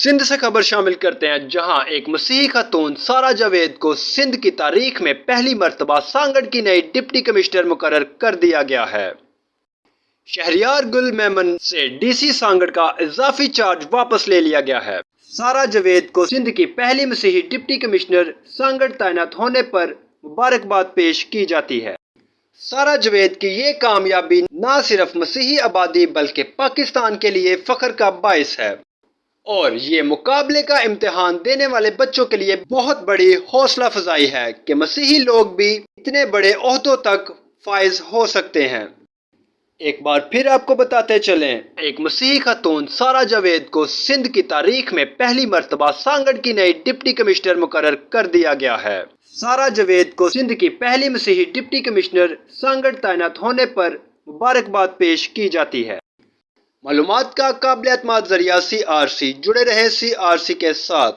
سندھ سے خبر شامل کرتے ہیں، جہاں ایک مسیحی خاتون سارہ جاوید کو سندھ کی تاریخ میں پہلی مرتبہ سانگڑ کی نئی ڈپٹی کمشنر مقرر کر دیا گیا ہے۔ شہریار گل میمن سے ڈی سی سانگڑ کا اضافی چارج واپس لے لیا گیا ہے۔ سارہ جاوید کو سندھ کی پہلی مسیحی ڈپٹی کمشنر سانگڑ تعینات ہونے پر مبارکباد پیش کی جاتی ہے۔ سارہ جاوید کی یہ کامیابی نہ صرف مسیحی آبادی بلکہ پاکستان کے لیے فخر کا باعث ہے، اور یہ مقابلے کا امتحان دینے والے بچوں کے لیے بہت بڑی حوصلہ افزائی ہے کہ مسیحی لوگ بھی اتنے بڑے عہدوں تک فائز ہو سکتے ہیں۔ ایک بار پھر آپ کو بتاتے چلیں، ایک مسیحی خاتون سارہ جاوید کو سندھ کی تاریخ میں پہلی مرتبہ سانگڑ کی نئی ڈپٹی کمشنر مقرر کر دیا گیا ہے۔ سارہ جاوید کو سندھ کی پہلی مسیحی ڈپٹی کمشنر سانگڑ تعینات ہونے پر مبارکباد پیش کی جاتی ہے۔ معلومات کا قابل اعتماد ذریعہ CRC، جڑے رہیں CRC کے ساتھ۔